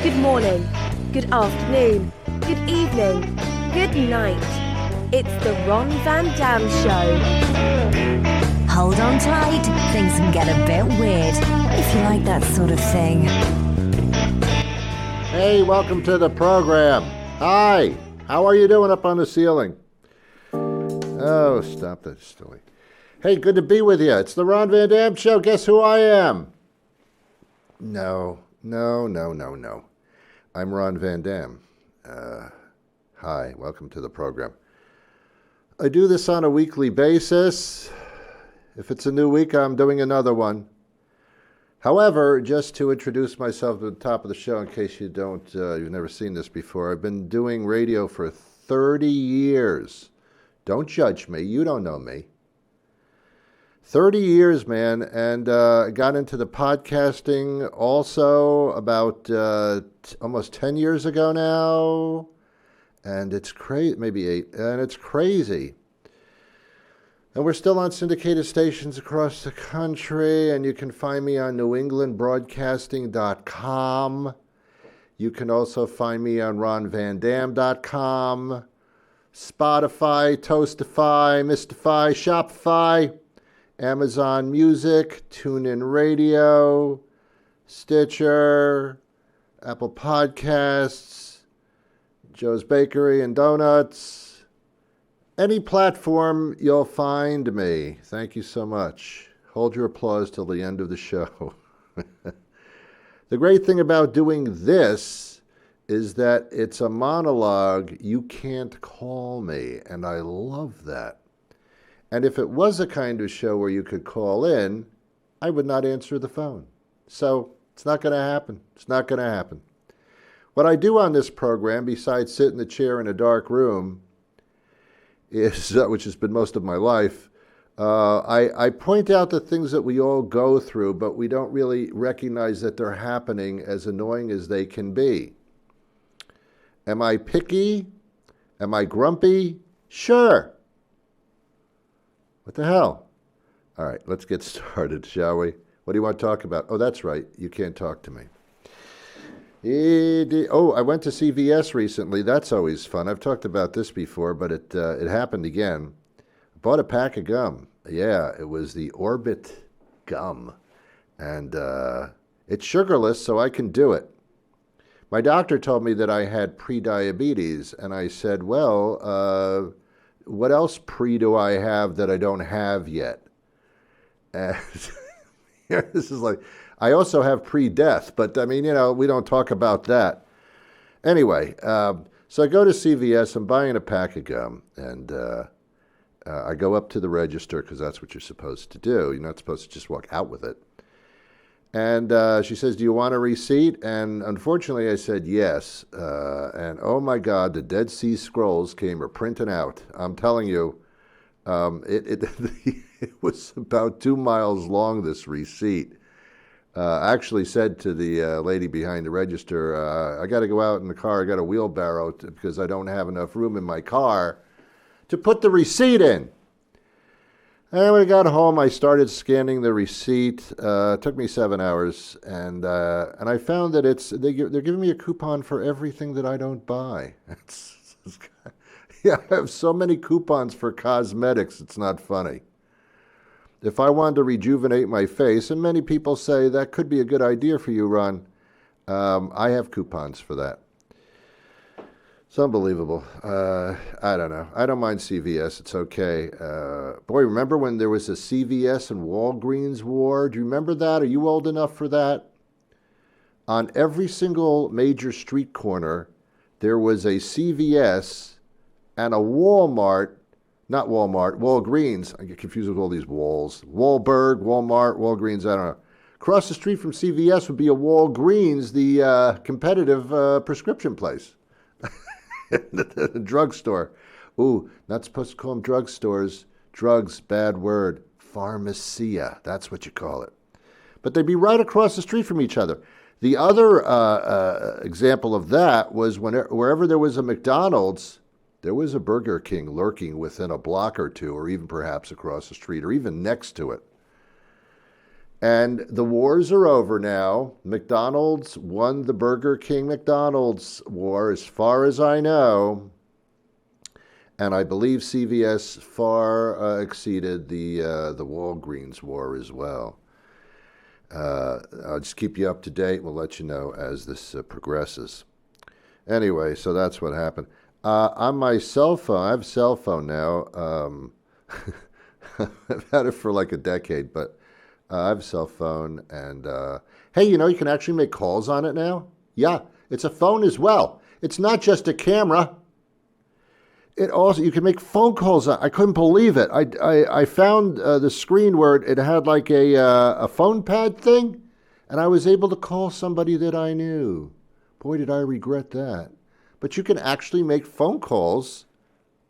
good morning, good afternoon, good evening, good night. It's the Ron Van Dam Show. Hold on tight, things can get a bit weird, if you like that sort of thing. Hey, welcome to the program. Hi, how are you doing up on the ceiling? Oh, stop that silly. Hey, good to be with you. It's the Ron Van Dam Show. Guess who I am? No. I'm Ron Van Dam. Hi, welcome to the program. I do this on a weekly basis. If it's a new week, I'm doing another one. However, just to introduce myself at the top of the show, in case you've never seen this before, I've been doing radio for 30 years. Don't judge me. You don't know me. 30 years, man, and got into the podcasting also about almost 10 years ago now, and it's crazy, maybe 8, and it's crazy. And we're still on syndicated stations across the country, and you can find me on newenglandbroadcasting.com. You can also find me on ronvandam.com, Spotify, Toastify, Mystify, Shopify, Amazon Music, TuneIn Radio, Stitcher, Apple Podcasts, Joe's Bakery and Donuts. Any platform, you'll find me. Thank you so much. Hold your applause till the end of the show. The great thing about doing this is that it's a monologue. You can't call me, and I love that. And if it was a kind of show where you could call in, I would not answer the phone. So it's not going to happen. It's not going to happen. What I do on this program, besides sit in the chair in a dark room, is, which has been most of my life, I point out the things that we all go through, but we don't really recognize that they're happening, as annoying as they can be. Am I picky? Am I grumpy? Sure. What the hell? All right, let's get started, shall we? What do you want to talk about? Oh, that's right. You can't talk to me. I went to CVS recently. That's always fun. I've talked about this before, but it happened again. I bought a pack of gum. Yeah, it was the Orbit gum. And it's sugarless, so I can do it. My doctor told me that I had pre-diabetes, and I said, well, what else do I have that I don't have yet? And this is like, I also have pre-death, but I mean, we don't talk about that. Anyway, so I go to CVS, I'm buying a pack of gum, and I go up to the register, because that's what you're supposed to do. You're not supposed to just walk out with it. And she says, do you want a receipt? And unfortunately, I said yes. And oh my God, the Dead Sea Scrolls came printing out. I'm telling you, it was about 2 miles long, this receipt. I actually said to the lady behind the register, I got to go out in the car. I got a wheelbarrow because I don't have enough room in my car to put the receipt in. And when I got home, I started scanning the receipt. It took me 7 hours, and I found that they're giving me a coupon for everything that I don't buy. Yeah, I have so many coupons for cosmetics, it's not funny. If I wanted to rejuvenate my face, and many people say that could be a good idea for you, Ron, I have coupons for that. It's unbelievable. I don't know. I don't mind CVS. It's okay. Boy, remember when there was a CVS and Walgreens war? Do you remember that? Are you old enough for that? On every single major street corner, there was a CVS and a Walmart. Not Walmart, Walgreens. I get confused with all these walls. Wahlberg, Walmart, Walgreens, I don't know. Across the street from CVS would be a Walgreens, the competitive prescription place. The drugstore. Ooh, not supposed to call them drugstores. Drugs, bad word. Pharmacia, that's what you call it. But they'd be right across the street from each other. The other example of that was wherever there was a McDonald's, there was a Burger King lurking within a block or two, or even perhaps across the street, or even next to it. And the wars are over now. McDonald's won the Burger King McDonald's war, as far as I know. And I believe CVS far exceeded the Walgreens war as well. I'll just keep you up to date. We'll let you know as this progresses. Anyway, so that's what happened. On my cell phone, I have a cell phone now. I've had it for like a decade, but I have a cell phone. And hey, you can actually make calls on it now? Yeah, it's a phone as well. It's not just a camera. It also, you can make phone calls. I couldn't believe it. I found the screen where it had like a phone pad thing, and I was able to call somebody that I knew. Boy, did I regret that. But you can actually make phone calls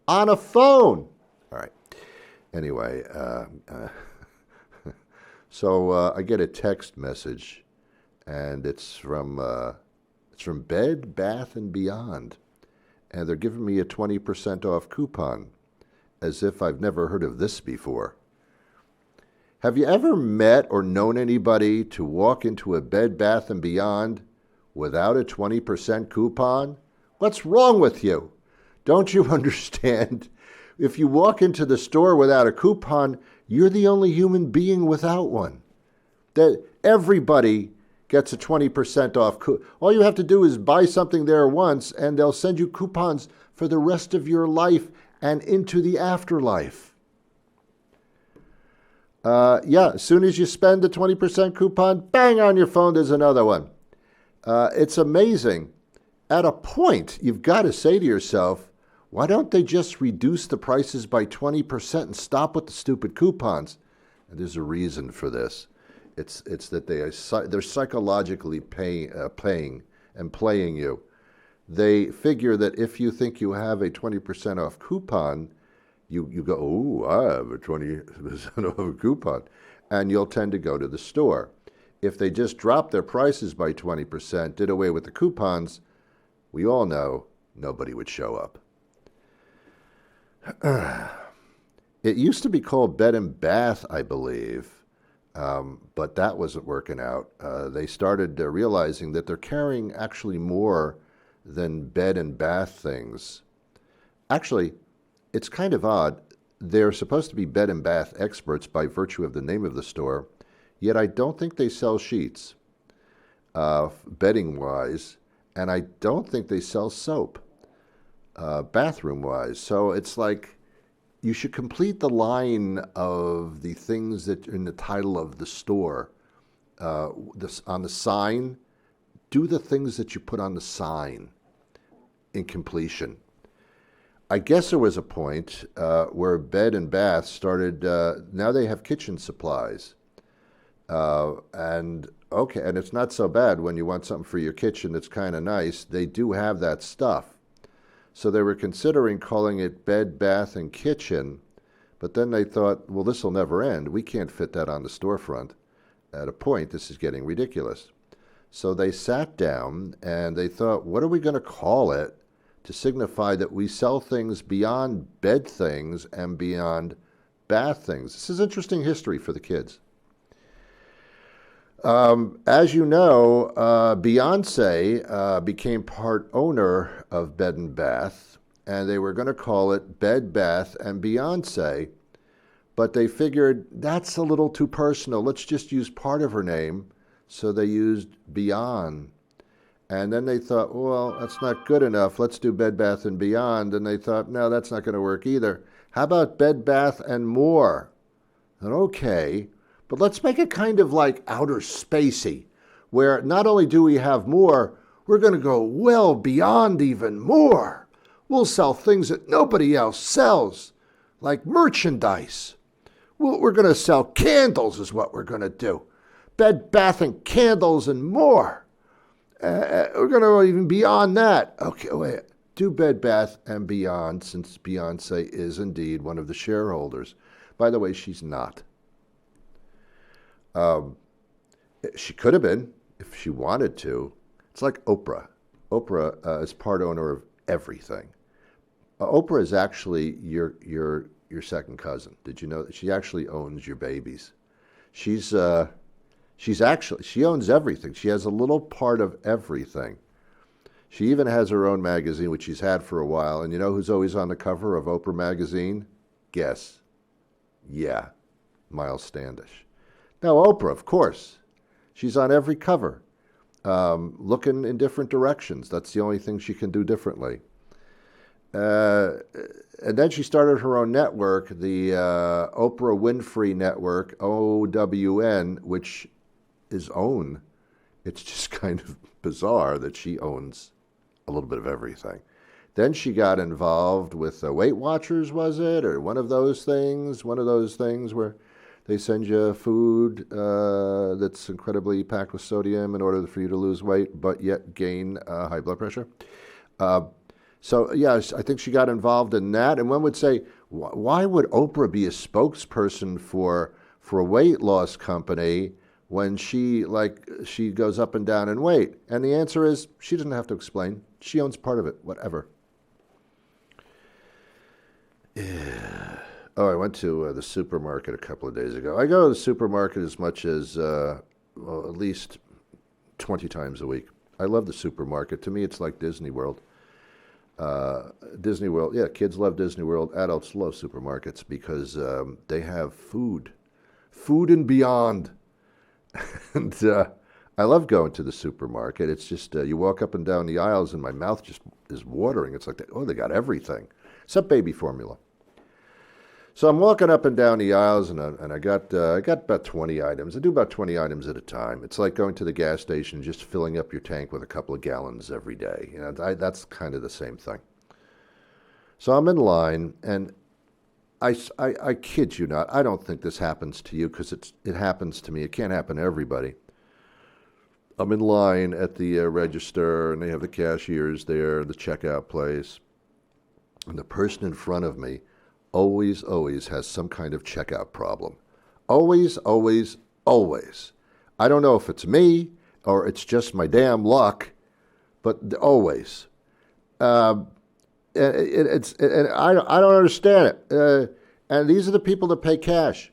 on a phone. All right. Anyway, so I get a text message, and it's from Bed Bath & Beyond. And they're giving me a 20% off coupon, as if I've never heard of this before. Have you ever met or known anybody to walk into a Bed Bath & Beyond without a 20% coupon? What's wrong with you? Don't you understand? If you walk into the store without a coupon, you're the only human being without one. That everybody gets a 20% off. All you have to do is buy something there once, and they'll send you coupons for the rest of your life and into the afterlife. As soon as you spend a 20% coupon, bang, on your phone, there's another one. It's amazing. At a point, you've got to say to yourself, why don't they just reduce the prices by 20% and stop with the stupid coupons? And there's a reason for this. It's that they're psychologically playing you. They figure that if you think you have a 20% off coupon, you go, oh, I have a 20% off coupon, and you'll tend to go to the store. If they just dropped their prices by 20%, did away with the coupons, we all know nobody would show up. It used to be called Bed and Bath, I believe. But that wasn't working out. They started realizing that they're carrying actually more than bed and bath things. Actually, it's kind of odd. They're supposed to be bed and bath experts by virtue of the name of the store, yet I don't think they sell sheets, bedding-wise, and I don't think they sell soap, bathroom-wise. So it's like, you should complete the line of the things that are in the title of the store. On the sign, do the things that you put on the sign in completion. I guess there was a point where bed and bath started, now they have kitchen supplies. And it's not so bad when you want something for your kitchen that's kind of nice. They do have that stuff. So they were considering calling it Bed, Bath, and Kitchen, but then they thought, well, this will never end. We can't fit that on the storefront. At a point, this is getting ridiculous. So they sat down and they thought, what are we going to call it to signify that we sell things beyond bed things and beyond bath things? This is interesting history for the kids. As you know, Beyonce became part owner of Bed and Bath, and they were going to call it Bed, Bath, and Beyonce, but they figured that's a little too personal. Let's just use part of her name, so they used Beyond. And then they thought, well, that's not good enough. Let's do Bed, Bath, and Beyond. And they thought, no, that's not going to work either. How about Bed, Bath, and More? And okay. But let's make it kind of like outer spacey, where not only do we have more, we're going to go well beyond even more. We'll sell things that nobody else sells, like merchandise. We're going to sell candles is what we're going to do. Bed, bath, and candles and more. We're going to even beyond that. Okay, wait. Do Bed, Bath, and Beyond, since Beyonce is indeed one of the shareholders. By the way, she's not. She could have been if she wanted to. It's like Oprah. Oprah is part owner of everything. Oprah is actually your second cousin. Did you know that she actually owns your babies? She's She owns everything. She has a little part of everything. She even has her own magazine, which she's had for a while. And you know who's always on the cover of Oprah magazine? Guess. Yeah, Miles Standish. Now, Oprah, of course. She's on every cover, looking in different directions. That's the only thing she can do differently. And then she started her own network, the Oprah Winfrey Network, OWN, which is OWN. It's just kind of bizarre that she owns a little bit of everything. Then she got involved with Weight Watchers, was it? Or one of those things where they send you food that's incredibly packed with sodium in order for you to lose weight, but yet gain high blood pressure. So, yes, I think she got involved in that. And one would say, why would Oprah be a spokesperson for a weight loss company when she goes up and down in weight? And the answer is, she doesn't have to explain. She owns part of it, whatever. Yeah. Oh, I went to the supermarket a couple of days ago. I go to the supermarket as much as, at least 20 times a week. I love the supermarket. To me, it's like Disney World. Disney World, yeah, kids love Disney World. Adults love supermarkets because they have food and beyond. And I love going to the supermarket. It's just you walk up and down the aisles, and my mouth just is watering. It's like, they got everything except baby formula. So I'm walking up and down the aisles, and I got about 20 items. I do about 20 items at a time. It's like going to the gas station, just filling up your tank with a couple of gallons every day. You know, that's kind of the same thing. So I'm in line, and I kid you not, I don't think this happens to you because it happens to me. It can't happen to everybody. I'm in line at the register, and they have the cashiers there, the checkout place, and the person in front of me always has some kind of checkout problem. Always. I don't know if it's me or it's just my damn luck, but always. And I don't understand it. And these are the people that pay cash.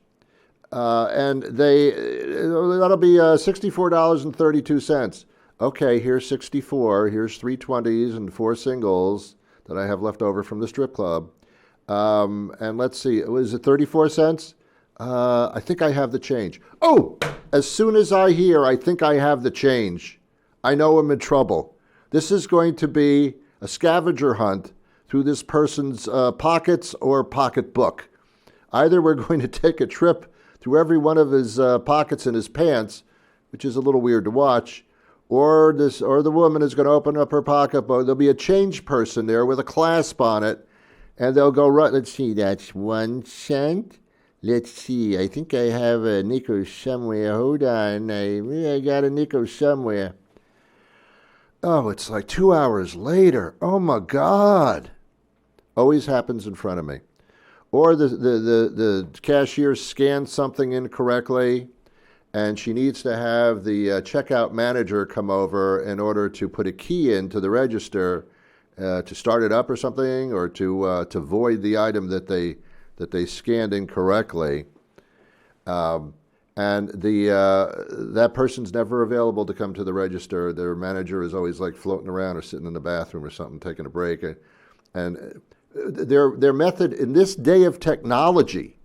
And that'll be $64.32. Okay, here's 64. Here's 3 20s and 4 singles that I have left over from the strip club. And let's see, is it 34 cents? I think I have the change. Oh, as soon as I hear, I think I have the change, I know I'm in trouble. This is going to be a scavenger hunt through this person's pockets or pocketbook. Either we're going to take a trip through every one of his pockets in his pants, which is a little weird to watch, or the woman is going to open up her pocketbook. There'll be a change person there with a clasp on it. And they'll go, right, let's see, that's 1 cent. Let's see, I think I have a nickel somewhere. Hold on, I got a nickel somewhere. Oh, it's like 2 hours later. Oh, my God. Always happens in front of me. Or the cashier scans something incorrectly, and she needs to have the checkout manager come over in order to put a key into the register to start it up or something, or to void the item that they scanned incorrectly, and that person's never available to come to the register. Their manager is always like floating around or sitting in the bathroom or something, taking a break, and their method in this day of technology,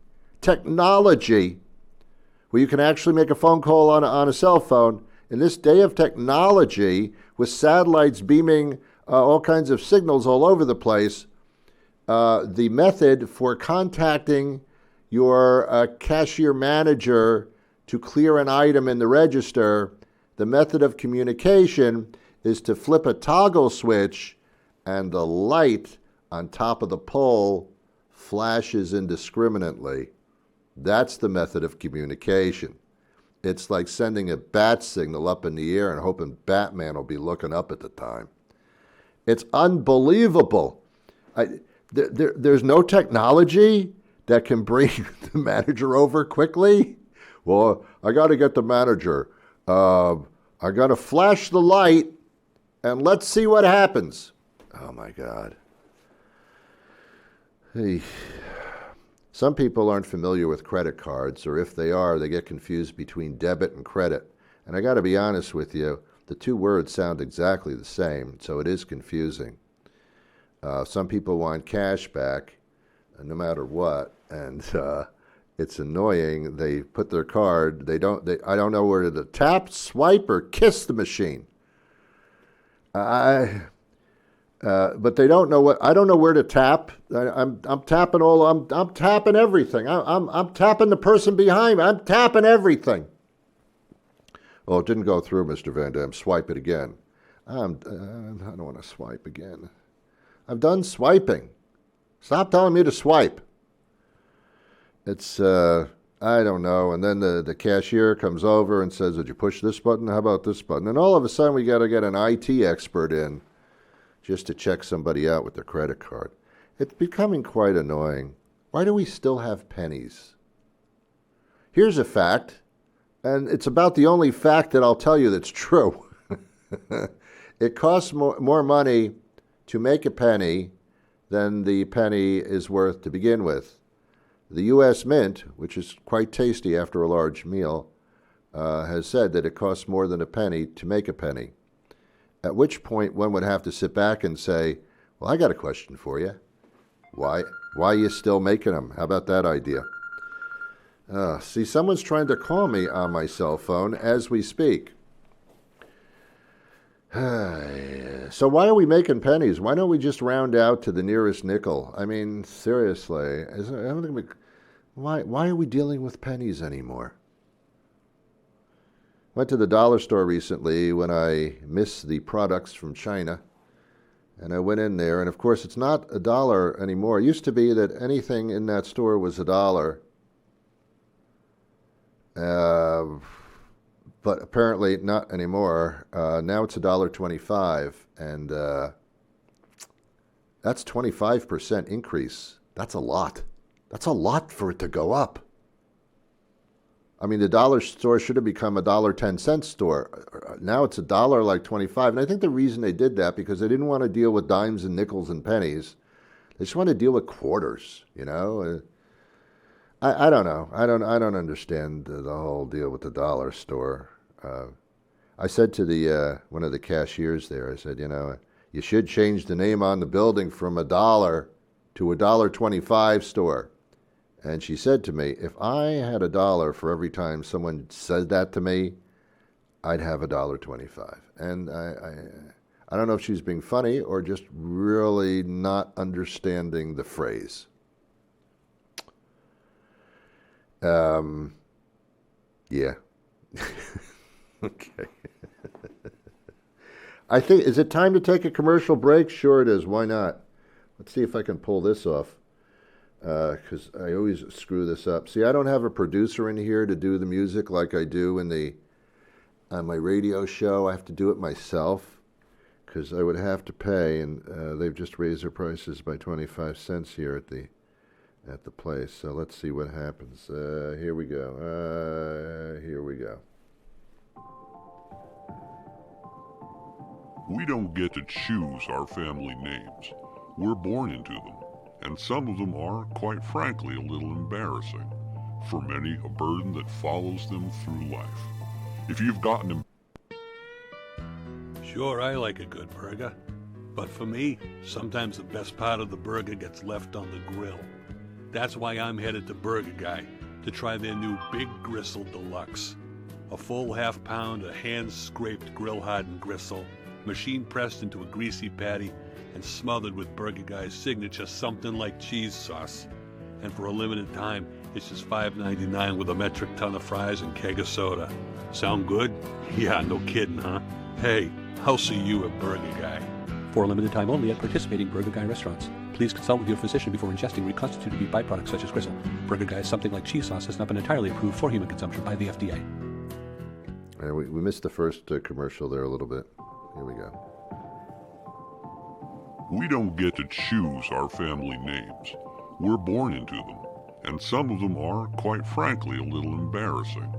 where you can actually make a phone call on a cell phone. In this day of technology, with satellites beaming all kinds of signals all over the place, the method for contacting your cashier manager to clear an item in the register, the method of communication is to flip a toggle switch and the light on top of the pole flashes indiscriminately. That's the method of communication. It's like sending a bat signal up in the air and hoping Batman will be looking up at the time. It's unbelievable. There's no technology that can bring the manager over quickly. Well, I got to get the manager. I got to flash the light, and let's see what happens. Oh, my God. Hey. Some people aren't familiar with credit cards, or if they are, they get confused between debit and credit. And I got to be honest with you, the two words sound exactly the same, so it is confusing. Some people want cash back, no matter what, and it's annoying. They put their card. I don't know where to tap, swipe, or kiss the machine. But they don't know what. I don't know where to tap. I'm tapping all. I'm tapping everything. I'm tapping the person behind me. I'm tapping everything. Oh, it didn't go through, Mr. Van Dam. Swipe it again. I don't want to swipe again. I've done swiping. Stop telling me to swipe. It's, I don't know. And then the cashier comes over and says, did you push this button? How about this button? And all of a sudden we got to get an IT expert in just to check somebody out with their credit card. It's becoming quite annoying. Why do we still have pennies? Here's a fact, and it's about the only fact that I'll tell you that's true. It costs more money to make a penny than the penny is worth to begin with. The U.S. Mint, which is quite tasty after a large meal, has said that it costs more than a penny to make a penny. At which point one would have to sit back and say, well, I got a question for you. Why are you still making them? How about that idea? See, someone's trying to call me on my cell phone as we speak. So why are we making pennies? Why don't we just round out to the nearest nickel? I mean, seriously, why are we dealing with pennies anymore? Went to the dollar store recently when I missed the products from China. And I went in there, and of course it's not $1 anymore. It used to be that anything in that store was $1. But apparently not anymore. Now it's $1.25, and that's 25% increase. That's a lot. That's a lot for it to go up. I mean, the dollar store should have become a $1.10 store. Now it's $1.25, and I think the reason they did that because they didn't want to deal with dimes and nickels and pennies. They just want to deal with quarters. You know. I don't know. I don't understand the whole deal with the dollar store. I said to the one of the cashiers there, I said, you should change the name on the building from $1 to $1.25 store. And she said to me, if I had $1 for every time someone said that to me, I'd have $1.25. And I don't know if she's being funny or just really not understanding the phrase. Yeah. Okay. I think, is it time to take a commercial break? Sure it is. Why not? Let's see if I can pull this off. Because I always screw this up. See, I don't have a producer in here to do the music like I do on my radio show. I have to do it myself because I would have to pay, and they've just raised their prices by 25 cents here at the place. So let's see what happens. Here we go. Here we go. We don't get to choose our family names. We're born into them, and some of them are, quite frankly, a little embarrassing. For many, a burden that follows them through life. If you've gotten Sure, I like a good burger. But for me, sometimes the best part of the burger gets left on the grill. That's why I'm headed to Burger Guy to try their new Big Gristle Deluxe. A full half pound of hand-scraped grill-hardened gristle, machine-pressed into a greasy patty, and smothered with Burger Guy's signature something like cheese sauce. And for a limited time, it's just $5.99 with a metric ton of fries and keg of soda. Sound good? Yeah, no kidding, huh? Hey, I'll see you at Burger Guy. For a limited time only at participating Burger Guy restaurants. Please consult with your physician before ingesting reconstituted meat byproducts such as gristle. Burger Guy's something like cheese sauce has not been entirely approved for human consumption by the FDA. We missed the first commercial there a little bit. Here we go. We don't get to choose our family names. We're born into them, and some of them are, quite frankly, a little embarrassing.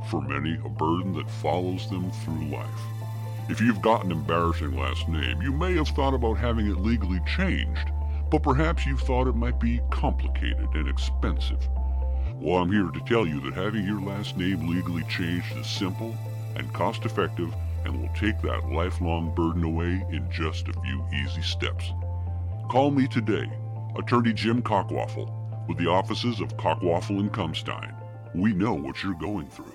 For many, a burden that follows them through life. If you've got an embarrassing last name, you may have thought about having it legally changed, but perhaps you've thought it might be complicated and expensive. Well, I'm here to tell you that having your last name legally changed is simple, and cost-effective, and will take that lifelong burden away in just a few easy steps. Call me today, Attorney Jim Cockwaffle, with the offices of Cockwaffle and Kumstein. We know what you're going through.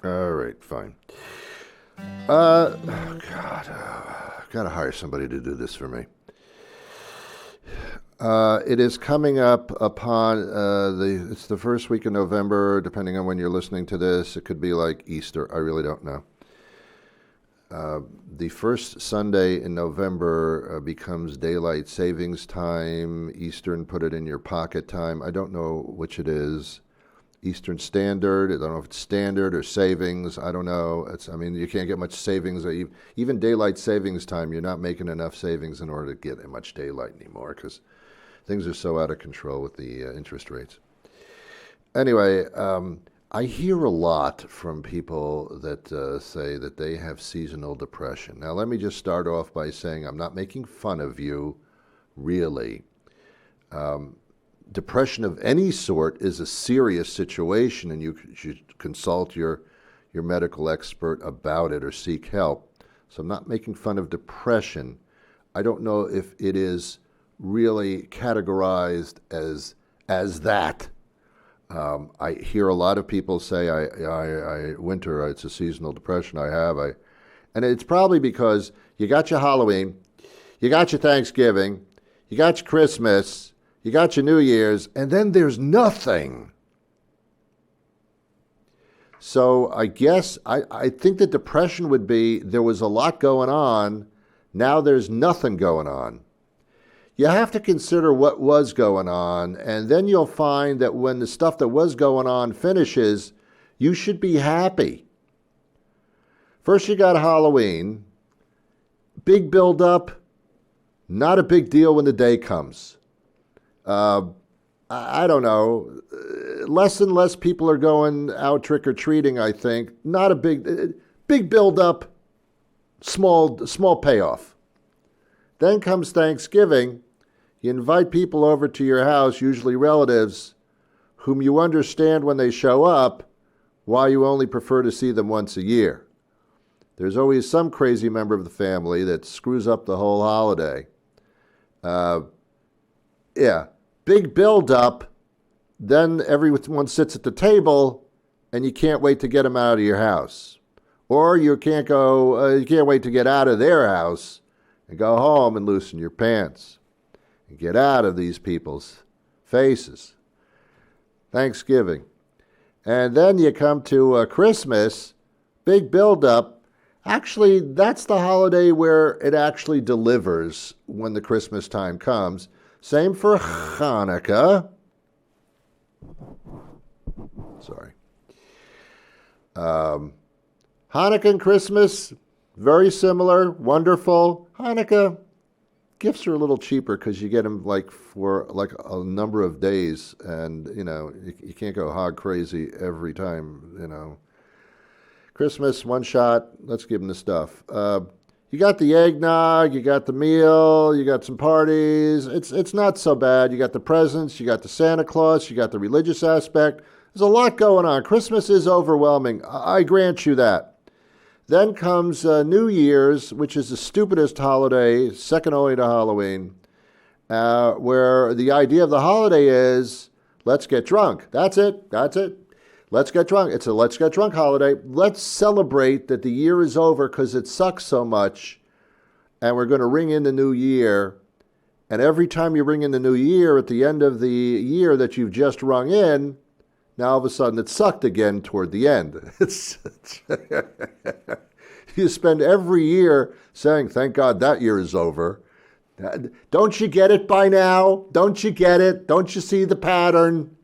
All right, fine. God, gotta hire somebody to do this for me. It is coming up upon it's the first week of November, depending on when you're listening to this. It could be like Easter. I really don't know. The first Sunday in November becomes daylight savings time. Eastern, put it in your pocket time. I don't know which it is. Eastern Standard. I don't know if it's standard or savings. I don't know. You can't get much savings. Even daylight savings time, you're not making enough savings in order to get much daylight anymore because things are so out of control with the interest rates. Anyway, I hear a lot from people that say that they have seasonal depression. Now, let me just start off by saying I'm not making fun of you, really. Depression of any sort is a serious situation, and you should consult your medical expert about it or seek help. So I'm not making fun of depression. I don't know if it is really categorized as that. I hear a lot of people say, winter, it's a seasonal depression I have. And it's probably because you got your Halloween, you got your Thanksgiving, you got your Christmas, you got your New Year's, and then there's nothing. So I guess I think the depression would be there was a lot going on, now there's nothing going on. You have to consider what was going on, and then you'll find that when the stuff that was going on finishes, you should be happy. First you got Halloween, big build-up, not a big deal when the day comes. I don't know, less and less people are going out trick-or-treating, I think. Not a big build-up, small payoff. Then comes Thanksgiving. You invite people over to your house, usually relatives, whom you understand when they show up, why you only prefer to see them once a year. There's always some crazy member of the family that screws up the whole holiday. Big build-up, then everyone sits at the table, and you can't wait to get them out of your house. Or you can't wait to get out of their house and go home and loosen your pants and get out of these people's faces. Thanksgiving. And then you come to Christmas, big build-up. Actually, that's the holiday where it actually delivers when the Christmas time comes. Same for Hanukkah. Sorry. Hanukkah and Christmas, very similar, wonderful. Hanukkah, gifts are a little cheaper because you get them for a number of days, and you can't go hog crazy every time. Christmas, one shot. Let's give them the stuff. You got the eggnog, you got the meal, you got some parties. It's not so bad. You got the presents, you got the Santa Claus, you got the religious aspect. There's a lot going on. Christmas is overwhelming. I grant you that. Then comes New Year's, which is the stupidest holiday, second only to Halloween, where the idea of the holiday is, let's get drunk. That's it. Let's get drunk. It's a let's get drunk holiday. Let's celebrate that the year is over because it sucks so much, and we're going to ring in the new year. And every time you ring in the new year, at the end of the year that you've just rung in, now all of a sudden it sucked again toward the end. You spend every year saying, thank God that year is over. Don't you get it by now? Don't you get it? Don't you see the pattern?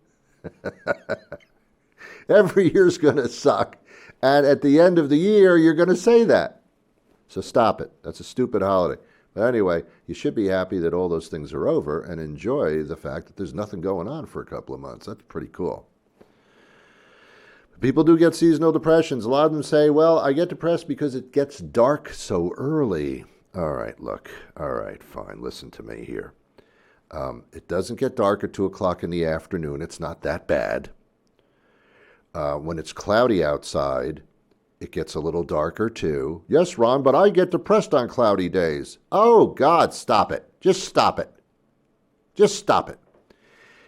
Every year's going to suck. And at the end of the year, you're going to say that. So stop it. That's a stupid holiday. But anyway, you should be happy that all those things are over and enjoy the fact that there's nothing going on for a couple of months. That's pretty cool. People do get seasonal depressions. A lot of them say, well, I get depressed because it gets dark so early. All right, look. All right, fine. Listen to me here. It doesn't get dark at 2 o'clock in the afternoon. It's not that bad. When it's cloudy outside, it gets a little darker too. Yes, Ron, but I get depressed on cloudy days. Oh, God, stop it. Just stop it. Just stop it.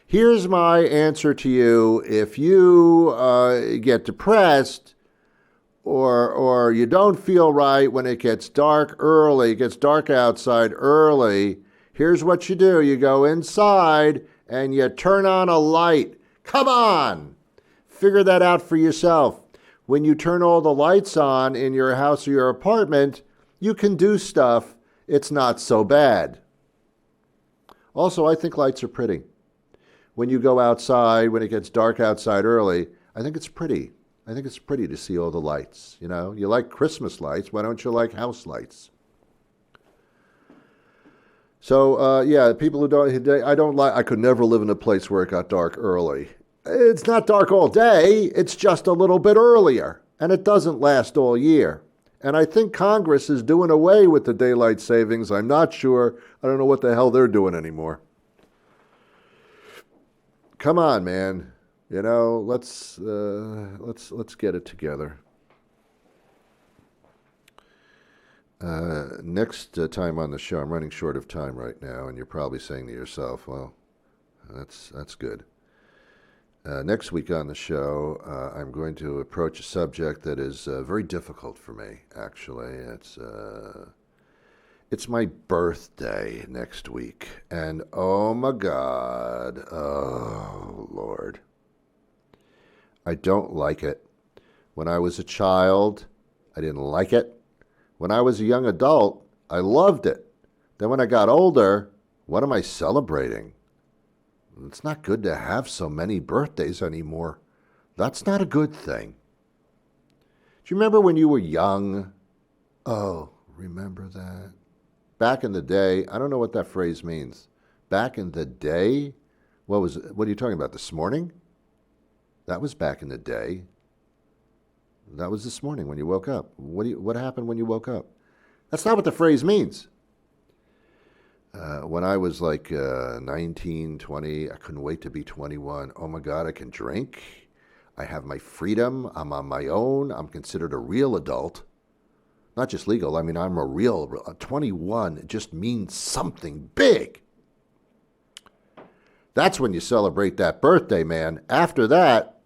Here's my answer to you. If you get depressed or you don't feel right when it gets dark early, it gets dark outside early, here's what you do. You go inside and you turn on a light. Come on. Figure that out for yourself. When you turn all the lights on in your house or your apartment, you can do stuff. It's not so bad. Also, I think lights are pretty. When you go outside, when it gets dark outside early, I think it's pretty. I think it's pretty to see all the lights. You know, you like Christmas lights. Why don't you like house lights? So, yeah, people who don't, I could never live in a place where it got dark early. It's not dark all day. It's just a little bit earlier, and it doesn't last all year. And I think Congress is doing away with the daylight savings. I'm not sure. I don't know what the hell they're doing anymore. Come on, man. You know, let's get it together. Next time on the show, I'm running short of time right now, and you're probably saying to yourself, "Well, that's good." Next week on the show, I'm going to approach a subject that is very difficult for me. Actually, it's my birthday next week, and oh my God, oh Lord, I don't like it. When I was a child, I didn't like it. When I was a young adult, I loved it. Then when I got older, what am I celebrating? It's not good to have so many birthdays anymore. That's not a good thing. Do you remember when you were young? Oh, remember that? Back in the day, I don't know what that phrase means. Back in the day? What are you talking about, this morning? That was back in the day. That was this morning when you woke up. What happened when you woke up? That's not what the phrase means. When I was like 19, 20, I couldn't wait to be 21. Oh my God, I can drink. I have my freedom. I'm on my own. I'm considered a real adult. Not just legal. I mean, I'm a real 21. It just means something big. That's when you celebrate that birthday, man. After that,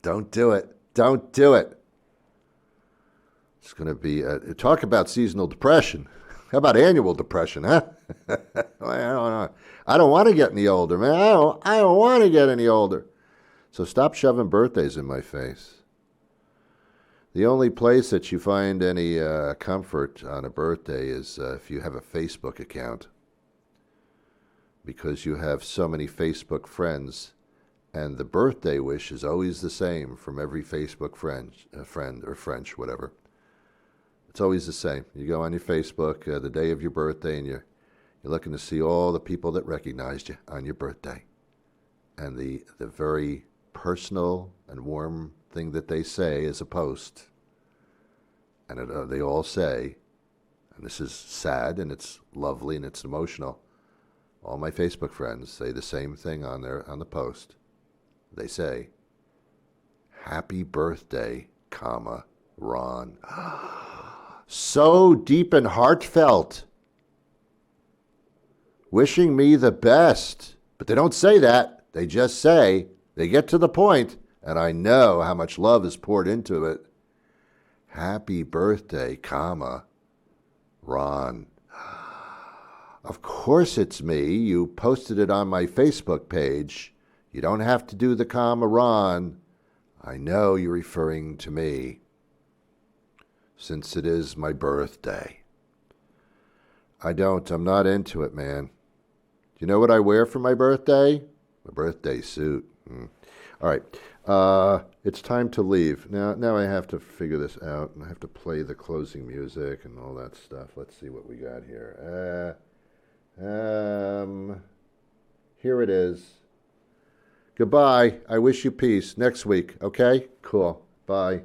don't do it. Don't do it. It's going to be, talk about seasonal depression. How about annual depression, huh? I don't want to get any older, man. I don't want to get any older. So stop shoving birthdays in my face. The only place that you find any comfort on a birthday is if you have a Facebook account. Because you have so many Facebook friends, and the birthday wish is always the same from every Facebook friend or French, whatever. It's always the same. You go on your Facebook the day of your birthday, and you're looking to see all the people that recognized you on your birthday. And the very personal and warm thing that they say is a post. And they all say, and this is sad, and it's lovely, and it's emotional. All my Facebook friends say the same thing on the post. They say, "Happy birthday, comma, Ron." So deep and heartfelt. Wishing me the best. But they don't say that. They just say, they get to the point, and I know how much love is poured into it. "Happy birthday, comma, Ron." Of course it's me. You posted it on my Facebook page. You don't have to do the comma, Ron. I know you're referring to me, since it is my birthday. I'm not into it, man. Do you know what I wear for my birthday? My birthday suit. All right. It's time to leave. Now I have to figure this out, and I have to play the closing music and all that stuff. Let's see what we got here. Here it is. Goodbye. I wish you peace. Next week. Okay? Cool. Bye.